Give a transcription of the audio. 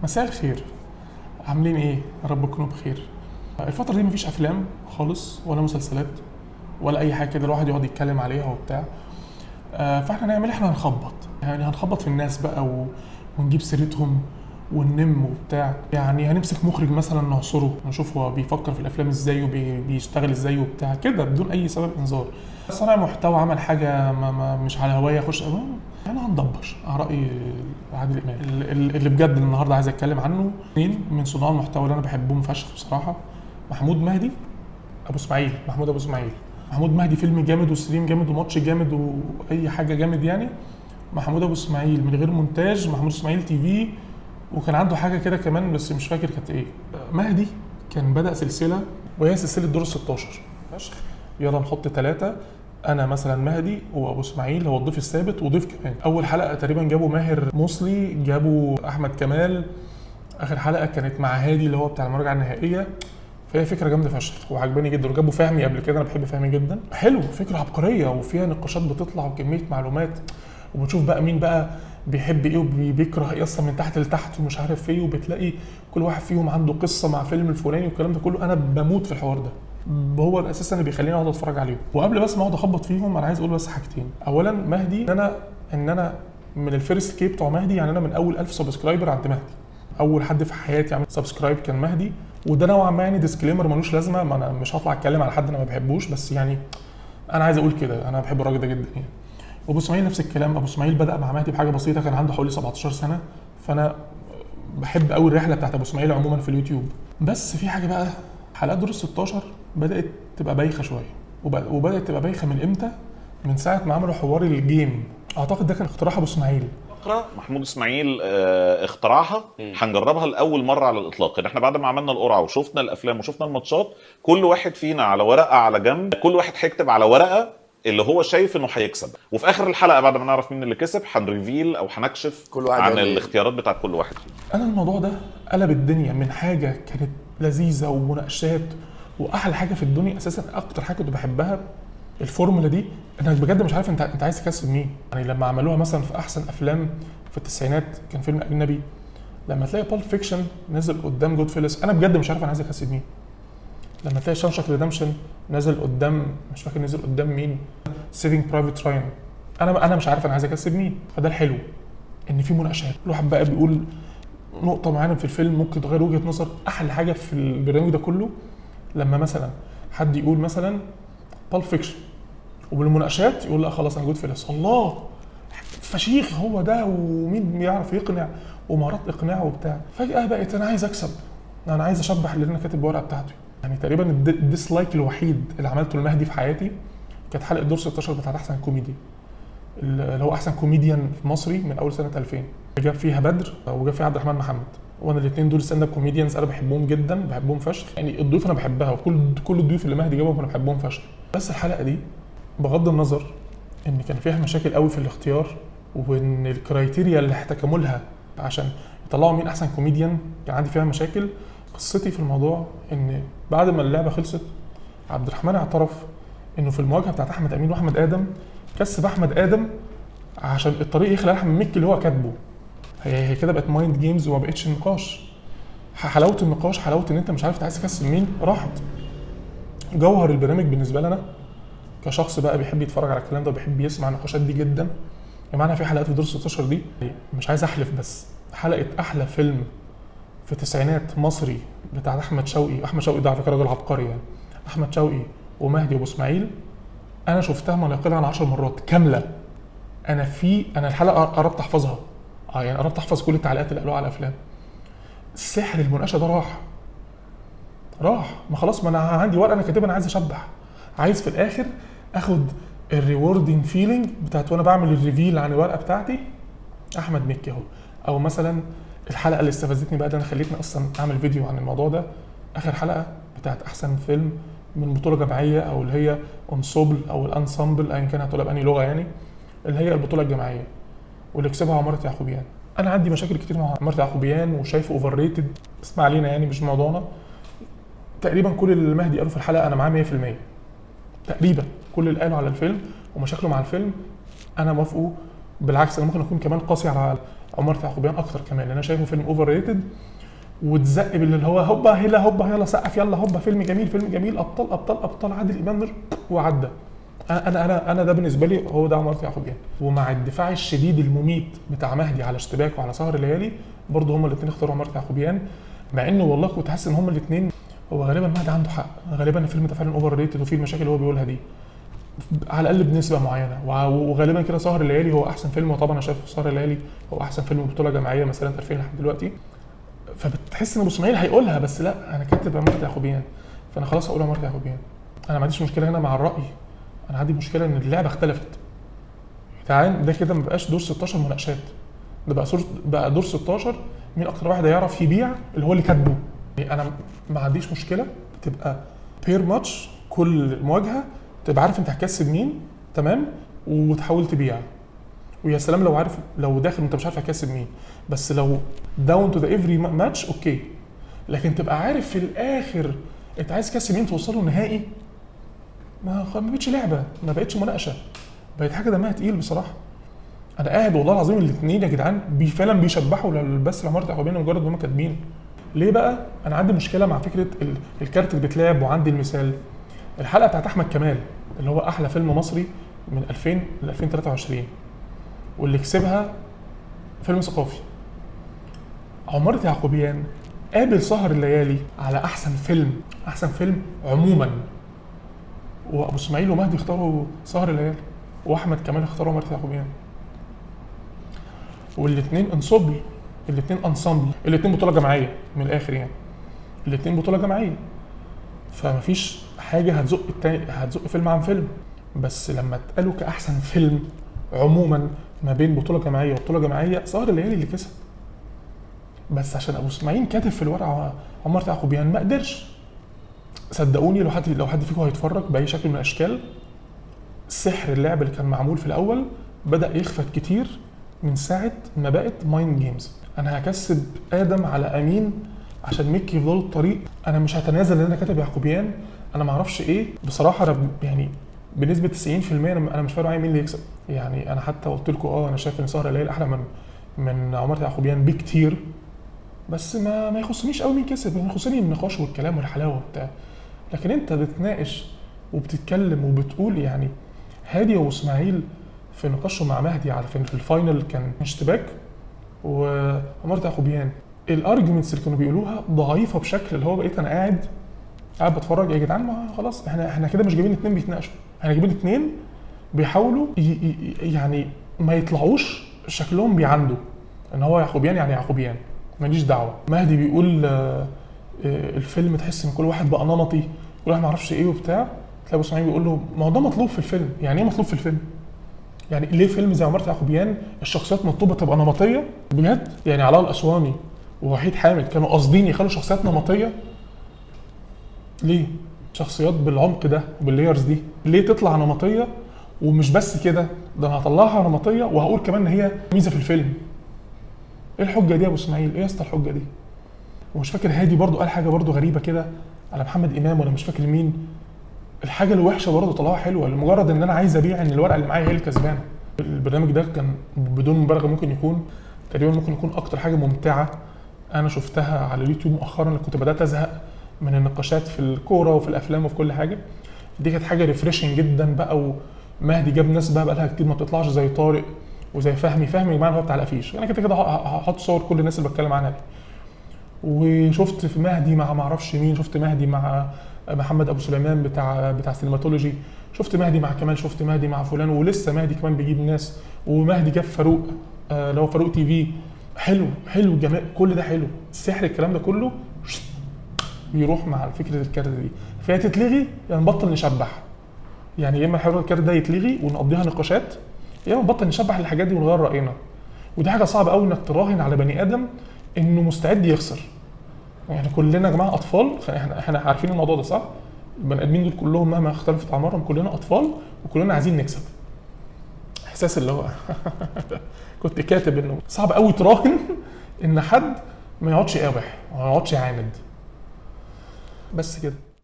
مساء الخير. عاملين ايه؟ يا رب تكونوا بخير. الفترة دي مفيش افلام خالص ولا مسلسلات ولا اي حاجة كده الواحد يقعد يتكلم عليها وبتاع. فاحنا هنعمل احنا هنخبط، يعني هنخبط في الناس بقى ونجيب سيرتهم وننم وبتاع. يعني هنمسك مخرج مثلا نعصره نشوف هو بيفكر في الافلام ازاي وبيشتغل ازاي وبتاع كده بدون اي سبب انذار. صانع محتوى عمل حاجه ما مش على هوايه يخش يعني هندبش على راي عادل امام. اللي بجد النهارده عايز اتكلم عنه اثنين من صناع المحتوى اللي انا بحبهم فشخ بصراحه. محمود مهدي ابو اسماعيل، محمود ابو اسماعيل. محمود مهدي فيلم جامد وستريم جامد وماتش جامد واي حاجه جامد يعني. محمود ابو اسماعيل من غير مونتاج، محمود اسماعيل تي في. وكان عنده حاجه كده كمان بس مش فاكر كانت ايه. مهدي كان بدأ سلسله وهي سلسله دور ال 16 فشخ. يلا نحط ثلاثه، انا مثلا مهدي وابو اسماعيل هو الضيف الثابت وضيف كمان. اول حلقه تقريبا جابوا ماهر موصلي، جابوا احمد كمال. اخر حلقه كانت مع هادي اللي هو بتاع المراجعه النهائيه. فهي فكره جامده فشخ وعجباني جدا. وجابوا فهمي قبل كده، انا بحب فهمي جدا. حلو، فكره عبقريه وفيها نقاشات بتطلع وكميه معلومات. وبتشوف بقى مين بقى بيحب ايه وبيكره ايه اصلا من تحت لتحت ومش عارف ايه. وبتلاقي كل واحد فيهم عنده قصه مع فيلم الفلاني والكلام ده كله. انا بموت في الحوار ده، هو الاساس اللي بيخليني اقعد اتفرج عليهم. وقبل بس ما اقعد اخبط فيهم انا عايز اقول بس حاجتين. اولا مهدي، ان انا من الفيرست كي بتوع مهدي، يعني انا من اول 1000 سبسكرايبر عند مهدي. اول حد في حياتي عمل سبسكرايب كان مهدي. وده نوعا ما يعني ديسكليمر ملوش لازمه، ما انا مش هطلع اتكلم على حد انا ما بحبوش، بس يعني انا عايز اقول كده انا بحب الراجل ده جدا يعني. وابو اسماعيل نفس الكلام. ابو اسماعيل بدا مع مهدي بحاجه بسيطه، كان عنده حوالي 17 سنه. فانا بحب قوي الرحله بتاعت ابو اسماعيل عموما في اليوتيوب. بس في حاجه بقى، حلقات دور ال 16 بدات تبقى بايخه شويه. وبدات تبقى بايخه من امتى؟ من ساعه ما عملوا حوار الجيم. اعتقد ده كان اقتراح ابو اسماعيل. فقرة محمود اسماعيل اخترعها. هنجربها لاول مره على الاطلاق. ان احنا بعد ما عملنا القرعه وشفنا الافلام وشفنا الماتشات، كل واحد فينا على ورقه على جنب، كل واحد هيكتب على ورقه اللي هو شايف انه هيكسب. وفي اخر الحلقه بعد ما نعرف مين اللي كسب هنريفيل او هنكشف كل واحد عن قال إيه. الاختيارات بتاعت كل واحد فيهم. انا الموضوع ده قلب الدنيا من حاجه كانت لذيذه ومناقشات واحلى حاجه في الدنيا. اساسا اكتر حاجه كنت بحبها الفورمولا دي، انك بجد مش عارف انت عايز تكسب مين. يعني لما عملوها مثلا في احسن افلام في التسعينات كان فيلم اجنبي، لما تلاقي بالب فيكشن نزل قدام جود فيلس انا بجد مش عارف انا عايز اكسب مين. لما تلاقي شانشك ريدمشن نزل قدام، مش فاكر نزل قدام مين، سيفينج برايفت راين، انا مش عارف انا عايز اكسب مين. فده الحلو ان في مناقشات، الواحد بقى بيقول نقطه معينه في الفيلم ممكن تغير وجهه نظر. احلى حاجه في البرنامج ده كله لما مثلا حد يقول مثلا بالب فيكشن وبالمناقشات يقول لا خلاص انا جود فيلس، الله فشيخ هو ده ومين بيعرف يقنع ومهارات اقناع وبتاع. فجاه بقيت انا عايز اكسب، انا عايز اشبح اللي انا كاتب الورقه بتاعته. يعني تقريبا الديسلايك الوحيد اللي عملته لمهدي في حياتي كانت حلقه دور 16 بتاعت احسن كوميدي، اللي هو احسن كوميديان في مصري من اول سنه 2000. جاب فيها بدر وجاب فيها عبد الرحمن محمد، وانا الاثنين دول ستاند اب كوميديانز انا بحبهم جدا، بحبهم فشخ. يعني الضيوف انا بحبها وكل الضيوف اللي مهدي جابهم انا بحبهم فشخ. بس الحلقه دي بغض النظر ان كان فيها مشاكل قوي في الاختيار، وان الكرايتيريا اللي احتكموا لها عشان يطلعوا مين احسن كوميديان كان عندي فيها مشاكل. قصتي في الموضوع ان بعد ما اللعبه خلصت عبد الرحمن اعترف انه في المواجهه بتاعت احمد امين واحمد ادم كسب احمد ادم عشان الطريق يخلق احمد مكي اللي هو كاتبه. هي كده بقت مايند جيمز وما بقتش نقاش. حلاوه النقاش، حلاوه ان انت مش عارف عايز تكسب مين راحت. جوهر البرنامج بالنسبه لنا كشخص بقى بيحب يتفرج على الكلام ده وبيحب يسمع النقاشات دي جدا. يعني في حلقات في دور 16 دي مش عايز احلف، بس حلقه احلى فيلم في التسعينات مصري بتاع احمد شوقي. احمد شوقي ده على فكره راجل عبقري يعني. احمد شوقي ومهدي وابو اسماعيل انا شفتها ما لا يقل عن 10 مرات كامله. انا الحلقه قربت احفظها، يعني قربت احفظ كل التعليقات اللي قالوها على الافلام. سحر المناقشه ده راح. ما خلاص، ما انا عندي ورقه انا كاتبها، انا عايز اشبح، عايز في الاخر اخد الريوردنج فيلينج بتاعت وانا بعمل الريفيل عن الورقه بتاعتي احمد مكي اهو. او مثلا الحلقه اللي استفزتني بقى، ده انا خليتني اصلا اعمل فيديو عن الموضوع ده، اخر حلقه بتاعت احسن فيلم من بطوله جماعيه او اللي هي انسوبل او الانسامبل ايا كان هتقولها بأني لغه، يعني اللي هي البطوله الجماعيه واللي كسبها عماره يعقوبيان. انا عندي مشاكل كتير مع عماره يعقوبيان وشايفه اوفر ريتد، اسمع علينا يعني مش موضوعنا. تقريبا كل اللي مهدي قاله في الحلقه انا معاه 100%. تقريبا كل اللي قاله على الفيلم ومشاكله مع الفيلم انا موافقه. بالعكس انا ممكن اكون كمان قاسي على عمارة يعقوبيان اكتر كمان، لان انا شايفه فيلم اوفر ريتد وتزق باللي هو هوبا هلا هوبا يلا سقف يلا هوبا فيلم جميل فيلم جميل ابطال ابطال ابطال عادل امام وعدى. انا ده بالنسبه لي هو ده عمارة يعقوبيان. ومع الدفاع الشديد المميت بتاع مهدي على اشتباك وعلى سهر الليالي برضه هما الاثنين اختاروا عمارة يعقوبيان، مع انه والله كنت حاسس ان هما الاثنين هو غالبا مهدي عنده حق، غالبا الفيلم ده فعلا اوفر ريتد وفيه المشاكل اللي هو بيقولها دي على الاقل بنسبه معينه. وغالبا كده سهر الليالي هو احسن فيلم، وطبعا انا شايف سهر الليالي هو احسن فيلم بطوله جماعيه مثلا 2000 لحد دلوقتي. فبتحس ان ابو اسماعيل هيقولها، بس لا انا كاتب عمارة يعقوبيان فانا خلاص هقول عمارة يعقوبيان. انا ما عنديش مشكله هنا مع الراي، انا عندي مشكله ان اللعبه اختلفت. تعال ده كده ما بقاش دور 16 مناقشات، ده بقى دور 16 مين اكتر واحد هيعرف يبيع اللي هو اللي كاتبه. يعني انا ما عنديش مشكله تبقى بير ماتش، كل مواجهه تبقى عارف انت هتكسب مين تمام وتحاول تبيع، ويا سلام لو عارف لو داخل انت مش عارف هتكسب مين، بس لو داون تو ذا افري ماتش اوكي، لكن تبقى عارف في الاخر انت عايز تكسب مين توصله نهائي، ما بقتش لعبه، ما بقتش مناقشه، بقت حاجه دمها تقيل بصراحه. انا قاعد والله العظيم الاثنين يا جدعان فعلا بيشبحوا بس لعمارة يعقوبيان مجرد ما هم كاتبين. ليه بقى؟ انا عندي مشكله مع فكره الكارت اللي بيتلعب. وعندي المثال الحلقه بتاعت احمد كمال اللي هو احلى فيلم مصري من 2000 ل 2023 واللي كسبها فيلم ثقافي. عمارة يعقوبيان قابل سهر الليالي على احسن فيلم عموما، وابو اسماعيل ومهدي اختاروا سهر الليالي، واحمد كمال اختاروا عمارة يعقوبيان، والاثنين انصبل، الاثنين انصامبل، الاثنين بطوله جماعيه من الاخر يعني، الاثنين بطوله جماعيه. فمفيش حاجه هتزق التاني، هتزق فيلم عن فيلم. بس لما اتقالوا كاحسن فيلم عموما ما بين بطوله جماعيه وبطوله جماعيه سهر الليالي اللي كسب. بس عشان ابو اسماعيل كاتب في الورقه عمارة يعقوبيان ما قدرش. صدقوني لو حد فيكم هيتفرج باي شكل من الاشكال، سحر اللعب اللي كان معمول في الاول بدا يخفت كتير من ساعه ما بقت مايند جيمز. انا هكسب ادم على امين عشان ميكي يفضلوا الطريق، انا مش هتنازل ان انا كاتب يعقوبيان، انا ما اعرفش ايه بصراحه. انا يعني بنسبه 90% انا مش فارق معايا مين اللي يكسب. يعني انا حتى قلت لكم انا شايف ان سهر الليالي احلى من عمارة يعقوبيان بكتير، بس ما يخصنيش قوي مين كسب، يخصني النقاش والكلام والحلاوه وبتاع. لكن انت بتناقش وبتتكلم وبتقول يعني هادي واسماعيل في نقاشهم مع مهدي على في الفاينل كان اشتباك، وعمارة يعقوبيان الارجيومنتس اللي كانوا بيقولوها ضعيفه بشكل اللي هو بقيت انا قاعد بتفرج يا جدعان ما خلاص احنا كده مش جايبين اتنين بيتناقشوا، احنا جايبين اتنين بيحاولوا يعني ما يطلعوش شكلهم بيعندوا ان هو يعقوبيان يعني يعقوبيان ماليش دعوه. مهدي بيقول الفيلم تحس ان كل واحد بقى نمطي، كل واحد ما يعرفش ايه وبتاع، تلاقي ابو اسماعيل بيقول له ما هو ده مطلوب في الفيلم. يعني ايه مطلوب في الفيلم؟ يعني ليه فيلم زي عمارة يعقوبيان الشخصيات مطلوبه تبقى نمطيه بجد؟ يعني علاء الاسواني ووحيد حامد كانوا قاصدين يخلوا شخصيات نمطيه؟ ليه؟ شخصيات بالعمق ده وبالليرز دي ليه تطلع نمطيه؟ ومش بس كده، ده انا هطلعها نمطيه وهقول كمان ان هي ميزه في الفيلم. ايه الحجه دي يا ابو اسماعيل؟ ايه يا اسطى الحجه دي؟ ومش فاكر هادي برضو قال حاجه برضو غريبه كده على محمد امام ولا مش فاكر مين. الحاجه الوحشه برضو طلعوها حلوه لمجرد ان انا عايز ابيع ان الورقه اللي معايا هي اللي كسبانه. البرنامج ده كان بدون مبالغه ممكن يكون اكتر حاجه ممتعه انا شفتها على اليوتيوب مؤخرا، اللي كنت بدات ازهق من النقاشات في الكوره وفي الافلام وفي كل حاجه. دي كانت حاجه ريفريشنج جدا بقى. ومهدي جاب ناس بقى لها كتير ما بتطلعش زي طارق وزي فهمي يا جماعه هو بتاع الافيش. انا كده هحط صور كل الناس اللي بتكلم عنها دي. وشفت في مهدي مع ما اعرفش مين، شفت مهدي مع محمد ابو سليمان بتاع سينماتولوجي، شفت مهدي مع كمال، شفت مهدي مع فلان، ولسه مهدي كمان بيجيب ناس. ومهدي جاب فاروق اللي هو فاروق تي في. حلو جمال، كل ده حلو. السحر الكلام ده كله بيروح مع فكره الكارت دي، فهي تتلغي يعني نبطل نشبح. يعني يا اما حوار الكارت ده يتلغي ونقضيها نقاشات، يا اما نبطل نشبح الحاجات دي ونغير راينا. ودي حاجه صعبه قوي انك تراهن على بني ادم انه مستعد يخسر. يعني كلنا يا جماعه اطفال، احنا عارفين الموضوع ده صح؟ البني ادمين دول كلهم مهما اختلفت اعمارهم كلنا اطفال وكلنا عايزين نكسب. احساس اللي هو كنت كاتب انه صعب قوي تراهن ان حد ما يقعدش يقاوح وما يقعدش يعاند. بس كده.